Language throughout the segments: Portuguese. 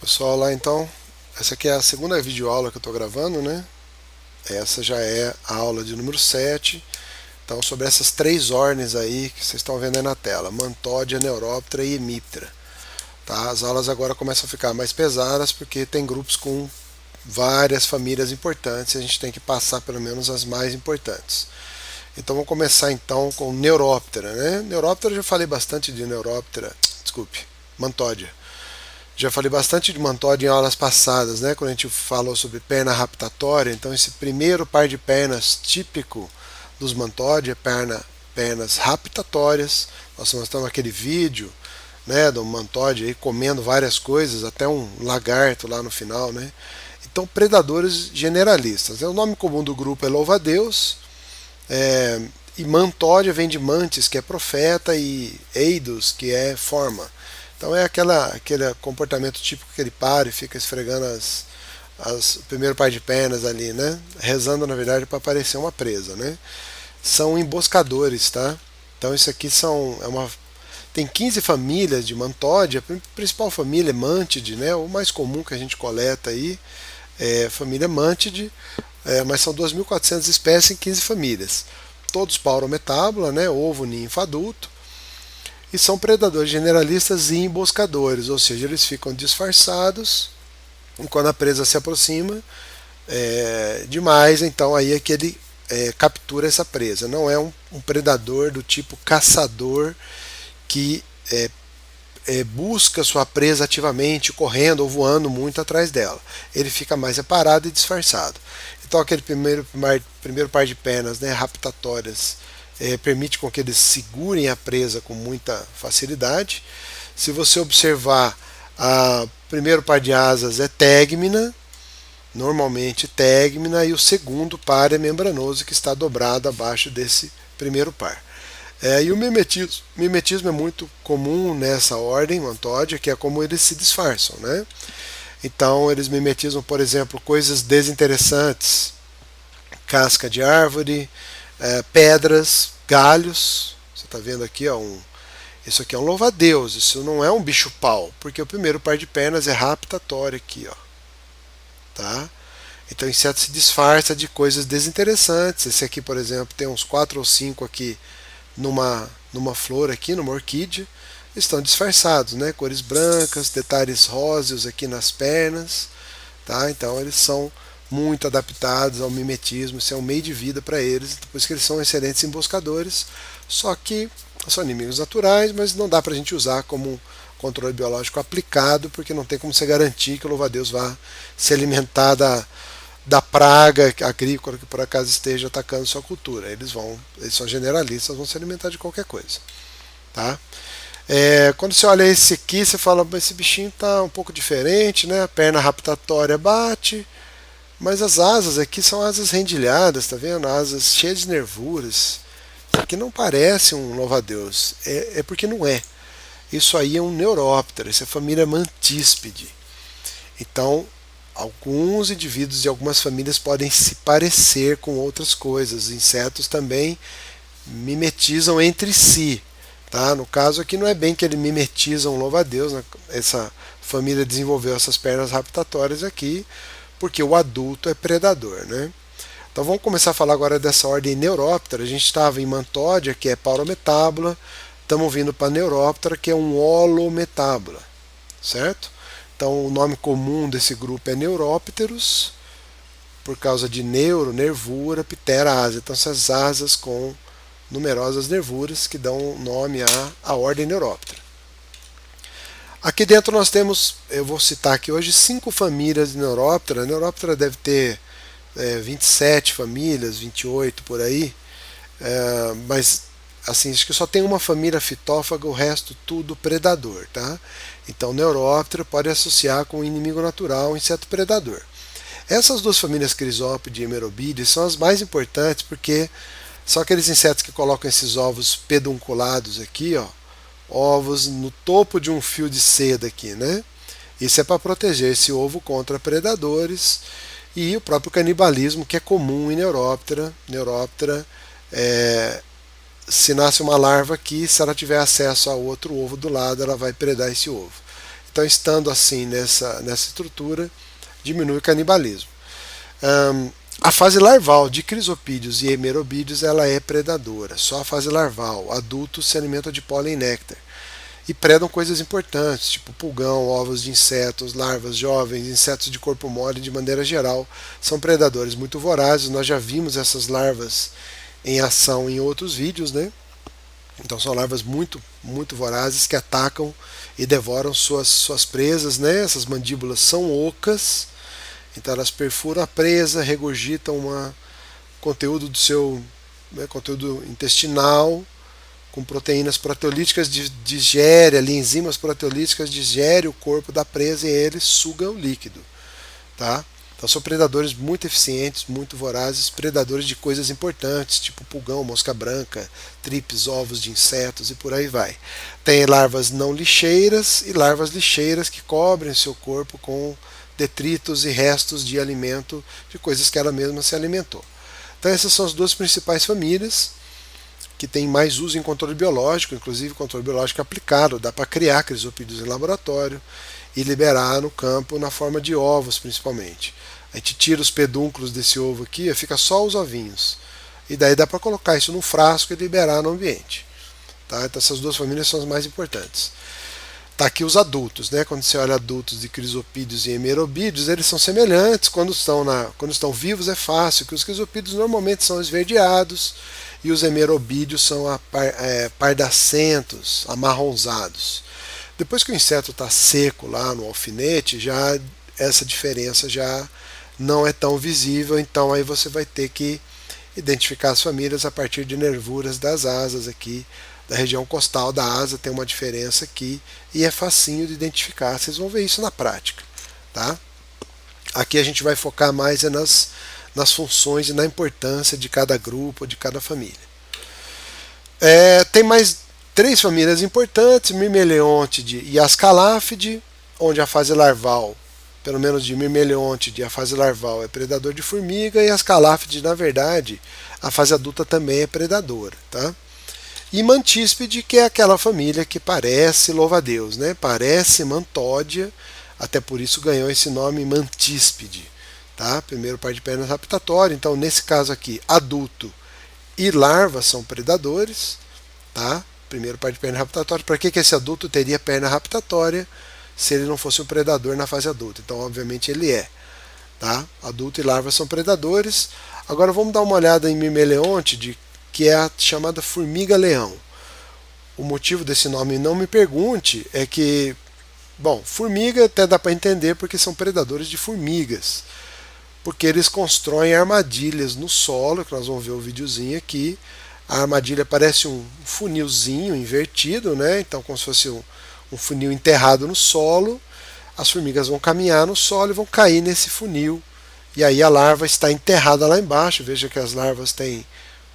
Pessoal, lá então, essa aqui é a segunda videoaula que eu estou gravando, né? Essa já é a aula de número 7. Então, sobre essas três ordens aí que vocês estão vendo aí na tela: Mantódia, Neuróptera e Hemiptera. Tá? As aulas agora começam a ficar mais pesadas porque tem grupos com várias famílias importantes e a gente tem que passar pelo menos as mais importantes. Então, vamos começar então com Neuróptera, né? Neuróptera, eu já falei bastante de Neuróptera, desculpe, Mantódia. Já falei bastante de mantódia em aulas passadas, né? Quando a gente falou sobre perna raptatória. Então, esse primeiro par de pernas típico dos mantódia é pernas raptatórias. Nós mostramos aquele vídeo, né, do mantódia aí comendo várias coisas, até um lagarto lá no final, né? Então, predadores generalistas. O nome comum do grupo é louva-a-Deus. E mantódia vem de mantis, que é profeta, e eidos, que é forma. Então é aquele comportamento típico que ele para e fica esfregando o primeiro par de pernas ali, né? Rezando, na verdade, para parecer uma presa, né? São emboscadores, tá? Então isso aqui tem 15 famílias de mantódia. A principal família é Mantide, né? O mais comum que a gente coleta aí é a família Mantide, mas são 2.400 espécies em 15 famílias. Todos paurometábula, né? Ovo, ninfa, adulto. E são predadores generalistas e emboscadores, ou seja, eles ficam disfarçados e quando a presa se aproxima demais, então aí é que ele captura essa presa. Não é um predador do tipo caçador que busca sua presa ativamente, correndo ou voando muito atrás dela. Ele fica mais parado e disfarçado. Então aquele primeiro par de pernas, né, raptatórias, permite com que eles segurem a presa com muita facilidade. Se você observar, o primeiro par de asas é tegmina, normalmente tegmina, e o segundo par é membranoso, que está dobrado abaixo desse primeiro par. E o mimetismo é muito comum nessa ordem, mantódia, que é como eles se disfarçam, né? Então eles mimetizam, por exemplo, coisas desinteressantes, casca de árvore, pedras, galhos. Você está vendo aqui, ó, isso aqui é um louva-a-Deus, isso não é um bicho-pau, porque o primeiro par de pernas é raptatório aqui, ó. Tá? Então o inseto se disfarça de coisas desinteressantes. Esse aqui, por exemplo, tem uns 4 ou 5 aqui numa flor aqui, numa orquídea. Estão disfarçados, né? Cores brancas, detalhes róseos aqui nas pernas. Tá? Então eles são muito adaptados ao mimetismo, isso é um meio de vida para eles, por isso que eles são excelentes emboscadores, só que são inimigos naturais, mas não dá para a gente usar como controle biológico aplicado, porque não tem como você garantir que o louva-a-Deus vá se alimentar da praga agrícola que por acaso esteja atacando sua cultura. Eles são generalistas, vão se alimentar de qualquer coisa. Tá? Quando você olha esse aqui, você fala, esse bichinho está um pouco diferente, né? A perna raptatória bate, mas as asas aqui são asas rendilhadas, tá vendo? Asas cheias de nervuras. Isso aqui não parece um louva-a-Deus, é porque não é. Isso aí é um Neuróptera, isso é a família Mantíspide. Então, alguns indivíduos de algumas famílias podem se parecer com outras coisas. Os insetos também mimetizam entre si. Tá? No caso aqui não é bem que ele mimetiza um louva-a-Deus, né? Essa família desenvolveu essas pernas raptatórias aqui, porque o adulto é predador, né? Então vamos começar a falar agora dessa ordem Neuróptera. A gente estava em Mantódia, que é paurometábula, estamos vindo para Neuróptera, que é um holometábula, certo? Então o nome comum desse grupo é Neurópteros, por causa de neuro, nervura, ptera, asa. Então essas asas com numerosas nervuras que dão nome à ordem Neuróptera. Aqui dentro nós temos, eu vou citar aqui hoje, 5 famílias de Neuróptera. A Neuróptera deve ter 27 famílias, 28 por aí, mas assim, acho que só tem uma família fitófaga, o resto tudo predador, tá? Então Neuróptera pode associar com o inimigo natural, o inseto predador. Essas duas famílias, Crisópide e Hemerobide, são as mais importantes porque são aqueles insetos que colocam esses ovos pedunculados aqui, ó, ovos no topo de um fio de seda aqui, né? Isso é para proteger esse ovo contra predadores e o próprio canibalismo que é comum em Neuróptera. Neuróptera, se nasce uma larva aqui, se ela tiver acesso a outro ovo do lado, ela vai predar esse ovo. Então, estando assim nessa estrutura, diminui o canibalismo. A fase larval de crisopídeos e hemerobídeos ela é predadora. Só a fase larval. Adultos se alimentam de pólen e néctar. E predam coisas importantes, tipo pulgão, ovos de insetos, larvas jovens, insetos de corpo mole de maneira geral. São predadores muito vorazes. Nós já vimos essas larvas em ação em outros vídeos, né? Então são larvas muito vorazes que atacam e devoram suas presas, né? Essas mandíbulas são ocas, então elas perfuram a presa, regurgitam conteúdo do seu conteúdo intestinal com proteínas proteolíticas, digere ali, enzimas proteolíticas, digere o corpo da presa e ele suga o líquido, tá? Então são predadores muito eficientes, muito vorazes, predadores de coisas importantes, tipo pulgão, mosca branca, tripes, ovos de insetos e por aí vai. Tem larvas não lixeiras e larvas lixeiras que cobrem seu corpo com detritos e restos de alimento, de coisas que ela mesma se alimentou. Então essas são as duas principais famílias que tem mais uso em controle biológico, inclusive controle biológico aplicado. Dá para criar crisopídeos em laboratório e liberar no campo na forma de ovos, principalmente. A gente tira os pedúnculos desse ovo aqui, fica só os ovinhos. E daí dá para colocar isso num frasco e liberar no ambiente. Tá? Então essas duas famílias são as mais importantes. Tá aqui os adultos, né? Quando você olha adultos de crisopídeos e hemerobídeos, eles são semelhantes. Quando estão vivos é fácil, que os crisopídeos normalmente são esverdeados e os hemerobídeos são pardacentos, amarronzados. Depois que o inseto está seco lá no alfinete, já essa diferença já não é tão visível, então aí você vai ter que identificar as famílias a partir de nervuras das asas aqui, da região costal da asa tem uma diferença aqui e é facinho de identificar, vocês vão ver isso na prática, tá? Aqui a gente vai focar mais nas funções e na importância de cada grupo, de cada família. Tem mais três famílias importantes, Myrmeleontide e Ascalafide, onde a fase larval, pelo menos de Myrmeleontide, a fase larval é predador de formiga e Ascalafide, na verdade, a fase adulta também é predadora, tá? E Mantíspide, que é aquela família que parece louva-a-Deus, né? Parece Mantódia, até por isso ganhou esse nome Mantíspide, tá? Primeiro par de pernas raptatório, então nesse caso aqui, adulto e larva são predadores, tá? Primeiro par de perna raptatória. Para que esse adulto teria perna raptatória se ele não fosse um predador na fase adulta? Então, obviamente, ele é. Tá? Adulto e larva são predadores. Agora vamos dar uma olhada em Myrmeleontide, que é a chamada formiga-leão. O motivo desse nome, não me pergunte, é que, bom, formiga até dá para entender porque são predadores de formigas. Porque eles constroem armadilhas no solo, que nós vamos ver o videozinho aqui. A armadilha parece um funilzinho invertido, né? Então, como se fosse um funil enterrado no solo. As formigas vão caminhar no solo e vão cair nesse funil. E aí a larva está enterrada lá embaixo. Veja que as larvas têm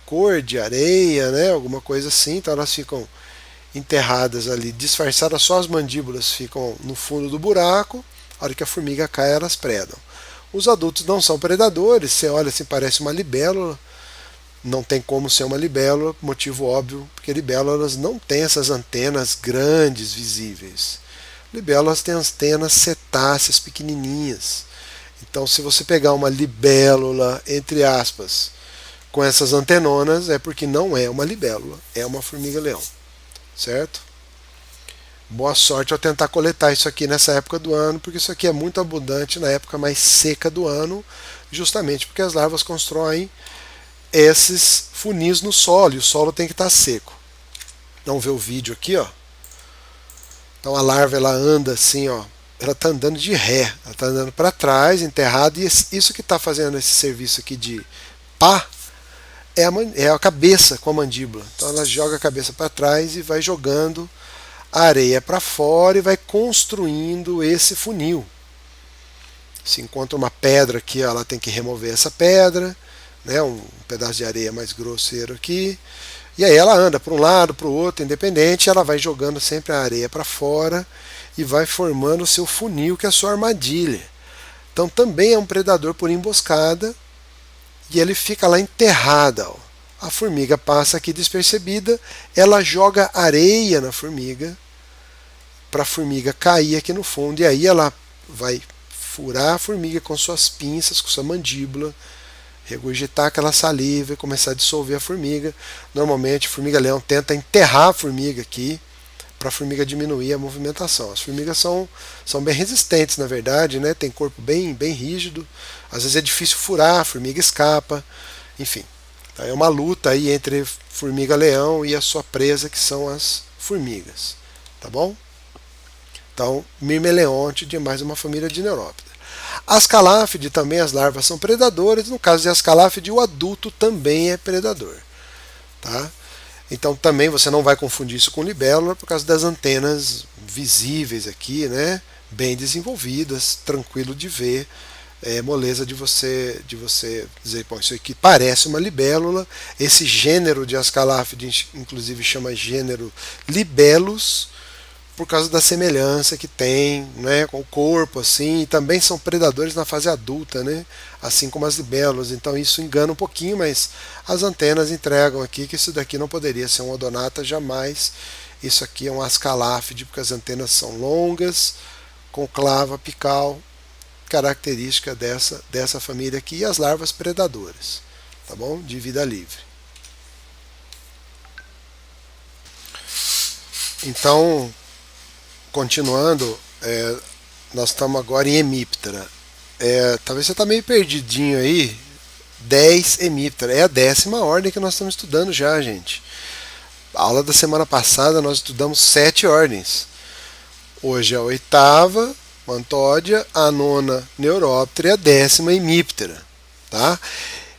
cor de areia, né? Alguma coisa assim. Então elas ficam enterradas ali, disfarçadas, só as mandíbulas ficam no fundo do buraco. A hora que a formiga cai, elas predam. Os adultos não são predadores. Você olha assim, parece uma libélula. Não tem como ser uma libélula, motivo óbvio, porque libélulas não têm essas antenas grandes visíveis. Libélulas têm antenas cetáceas pequenininhas. Então, se você pegar uma libélula, entre aspas, com essas antenonas, é porque não é uma libélula, é uma formiga-leão. Certo? Boa sorte ao tentar coletar isso aqui nessa época do ano, porque isso aqui é muito abundante na época mais seca do ano, justamente porque as larvas constroem esses funis no solo, e o solo tem que estar seco. Vamos ver o vídeo aqui, ó. Então a larva ela anda assim, ó, ela está andando de ré, ela está andando para trás, enterrada, e isso que está fazendo esse serviço aqui de pá é a cabeça com a mandíbula. Então ela joga a cabeça para trás e vai jogando a areia para fora e vai construindo esse funil. Se encontra uma pedra aqui, ela tem que remover essa pedra, né, um pedaço de areia mais grosseiro aqui. E aí ela anda para um lado, para o outro, independente, ela vai jogando sempre a areia para fora e vai formando o seu funil, que é a sua armadilha. Então também é um predador por emboscada e ele fica lá enterrada. Ó. A formiga passa aqui despercebida, ela joga areia na formiga para a formiga cair aqui no fundo, e aí ela vai furar a formiga com suas pinças, com sua mandíbula, regurgitar aquela saliva e começar a dissolver a formiga. Normalmente, a formiga-leão tenta enterrar a formiga aqui, para a formiga diminuir a movimentação. As formigas são bem resistentes, na verdade, né? Tem corpo bem rígido, às vezes é difícil furar, a formiga escapa, enfim. É uma luta aí entre formiga-leão e a sua presa, que são as formigas, tá bom? Então, Mirmeleonte, mais uma família de Neuróptera. As caláfide também, as larvas são predadoras. No caso de ascaláfide, o adulto também é predador, tá? Então também você não vai confundir isso com libélula por causa das antenas visíveis aqui, né? Bem desenvolvidas, tranquilo de ver, moleza de você dizer, bom, isso aqui parece uma libélula. Esse gênero de ascaláfide, inclusive, chama gênero Libellus, por causa da semelhança que tem, né, com o corpo, assim, e também são predadores na fase adulta, né, assim como as libélulas. Então isso engana um pouquinho, mas as antenas entregam aqui que isso daqui não poderia ser um odonata jamais. Isso aqui é um ascaláfide, porque as antenas são longas, com clava apical, característica dessa família aqui, e as larvas predadoras, tá bom? De vida livre. Então, continuando, nós estamos agora em hemíptera. Talvez você está meio perdidinho aí. 10 hemíptera. É a 10ª ordem que nós estamos estudando já, gente. A aula da semana passada nós estudamos 7 ordens. Hoje é a 8ª, Mantódia, a 9ª, Neuróptera, e a 10ª, hemíptera. Tá?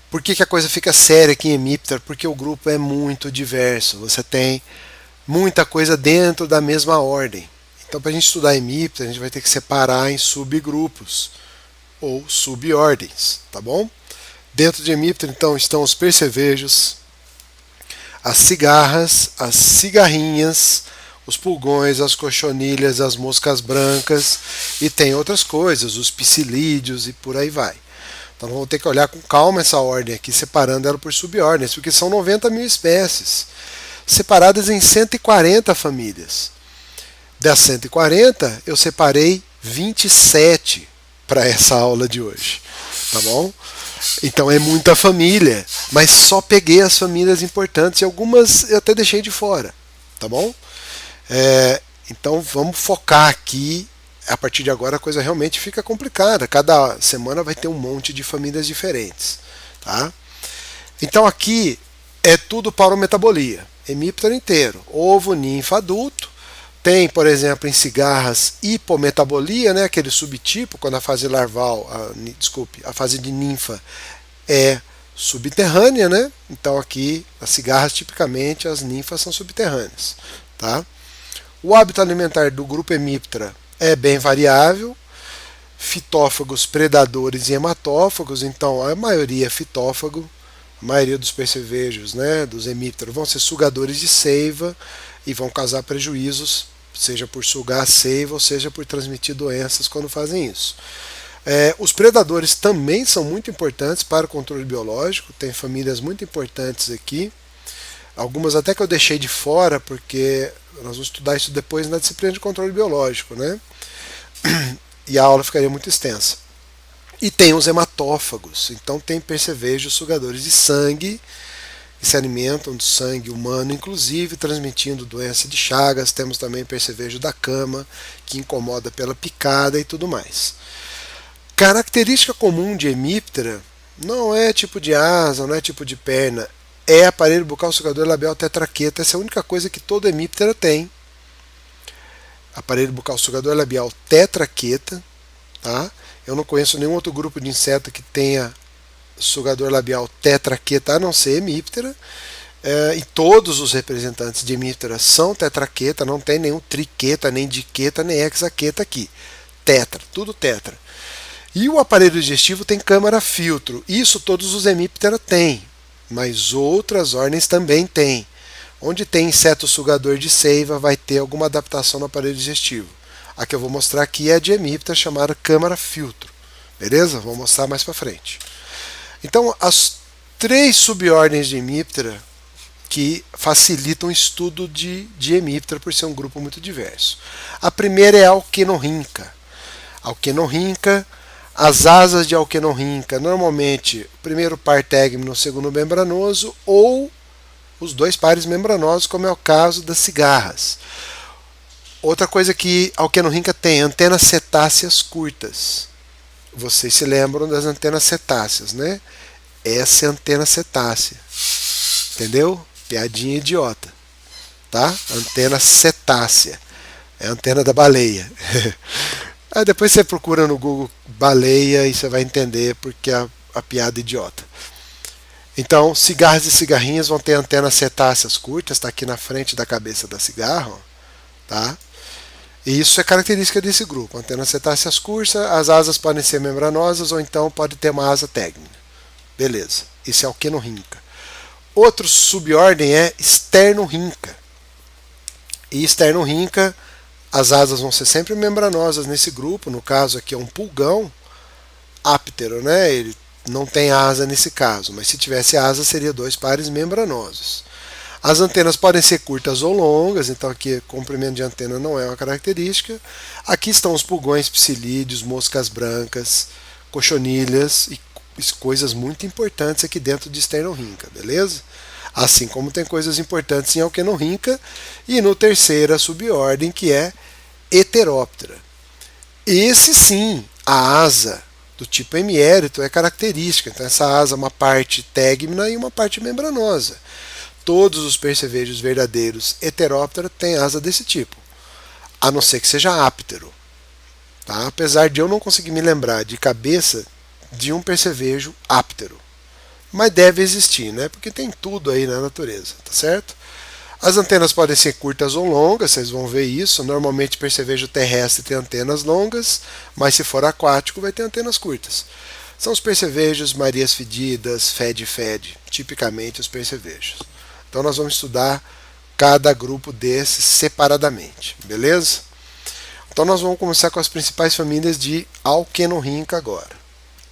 Por que a coisa fica séria aqui em hemíptera? Porque o grupo é muito diverso. Você tem muita coisa dentro da mesma ordem. Então, para a gente estudar hemíptera, a gente vai ter que separar em subgrupos ou subordens, tá bom? Dentro de hemíptera, então, estão os percevejos, as cigarras, as cigarrinhas, os pulgões, as cochonilhas, as moscas brancas, e tem outras coisas, os psilídeos e por aí vai. Então, vamos ter que olhar com calma essa ordem aqui, separando ela por subordens, porque são 90 mil espécies, separadas em 140 famílias. Das 140, eu separei 27 para essa aula de hoje, tá bom? Então é muita família, mas só peguei as famílias importantes e algumas eu até deixei de fora, tá bom? Então vamos focar aqui. A partir de agora a coisa realmente fica complicada. Cada semana vai ter um monte de famílias diferentes, tá? Então aqui é tudo paroometabolia, hemíptero inteiro, ovo, ninfa, adulto. Tem, por exemplo, em cigarras, hipometabolia, né, aquele subtipo, quando a fase larval, a fase de ninfa é subterrânea, né? Então aqui, as cigarras, tipicamente, as ninfas são subterrâneas, tá? O hábito alimentar do grupo hemíptera é bem variável. Fitófagos, predadores e hematófagos, então a maioria é fitófago. A maioria dos percevejos, né, dos hemípteros, vão ser sugadores de seiva e vão causar prejuízos, seja por sugar a seiva ou seja por transmitir doenças quando fazem isso. Os predadores também são muito importantes para o controle biológico, tem famílias muito importantes aqui, algumas até que eu deixei de fora, porque nós vamos estudar isso depois na disciplina de controle biológico, né? E a aula ficaria muito extensa. E tem os hematófagos, então tem percevejos sugadores de sangue, que se alimentam do sangue humano, inclusive transmitindo doença de Chagas. Temos também percevejo da cama, que incomoda pela picada e tudo mais. Característica comum de hemíptera não é tipo de asa, não é tipo de perna, é aparelho bucal sugador labial tetraqueta. Essa é a única coisa que todo hemíptera tem. Aparelho bucal sugador labial tetraqueta, tá? Eu não conheço nenhum outro grupo de inseto que tenha sugador labial tetraqueta, a não ser hemíptera. E todos os representantes de hemíptera são tetraqueta, não tem nenhum triqueta, nem diqueta, nem hexaqueta aqui. Tetra, tudo tetra. E o aparelho digestivo tem câmara filtro. Isso todos os hemíptera têm, mas outras ordens também têm. Onde tem inseto sugador de seiva, vai ter alguma adaptação no aparelho digestivo. A que eu vou mostrar aqui é a de hemíptera, chamada câmara filtro. Beleza? Vou mostrar mais para frente. Então, as 3 subordens de hemíptera que facilitam o estudo de hemíptera por ser um grupo muito diverso. A primeira é a alquenorrinca. Alquenorrinca, as asas de alquenorrinca, normalmente o primeiro par tegmino, o segundo membranoso, ou os dois pares membranosos, como é o caso das cigarras. Outra coisa que a alquenorrinca tem, antenas cetáceas curtas. Vocês se lembram das antenas cetáceas, né? Essa é a antena cetácea. Entendeu? Piadinha idiota. Tá? Antena cetácea. É a antena da baleia. Aí depois você procura no Google baleia e você vai entender porque a piada idiota. Então, cigarras e cigarrinhas vão ter antenas cetáceas curtas, está aqui na frente da cabeça da cigarra, tá? E isso é característica desse grupo. Antenas cetáceas curtas, as asas podem ser membranosas ou então pode ter uma asa tegmina. Beleza, isso é alquenorrinca. Outro subordem é esternorrinca. E esternorrinca, as asas vão ser sempre membranosas nesse grupo. No caso aqui é um pulgão áptero, né? Ele não tem asa nesse caso, mas se tivesse asa seria dois pares membranosos. As antenas podem ser curtas ou longas, então aqui comprimento de antena não é uma característica. Aqui estão os pulgões, psilídeos, moscas brancas, cochonilhas e coisas muito importantes aqui dentro de esternorrinca, beleza? Assim como tem coisas importantes em alquenorrinca e no terceira subordem, que é heteróptera. Esse sim, a asa do tipo hemiérito é característica. Então essa asa é uma parte tegmina e uma parte membranosa. Todos os percevejos verdadeiros heteróptera têm asa desse tipo, a não ser que seja áptero. Tá? Apesar de eu não conseguir me lembrar de cabeça de um percevejo áptero. Mas deve existir, né? Porque tem tudo aí na natureza, tá certo? As antenas podem ser curtas ou longas, vocês vão ver isso. Normalmente percevejo terrestre tem antenas longas, mas se for aquático vai ter antenas curtas. São os percevejos Marias Fedidas, Fed-Fed, tipicamente os percevejos. Então nós vamos estudar cada grupo desses separadamente, beleza? Então nós vamos começar com as principais famílias de alquenorrinca agora.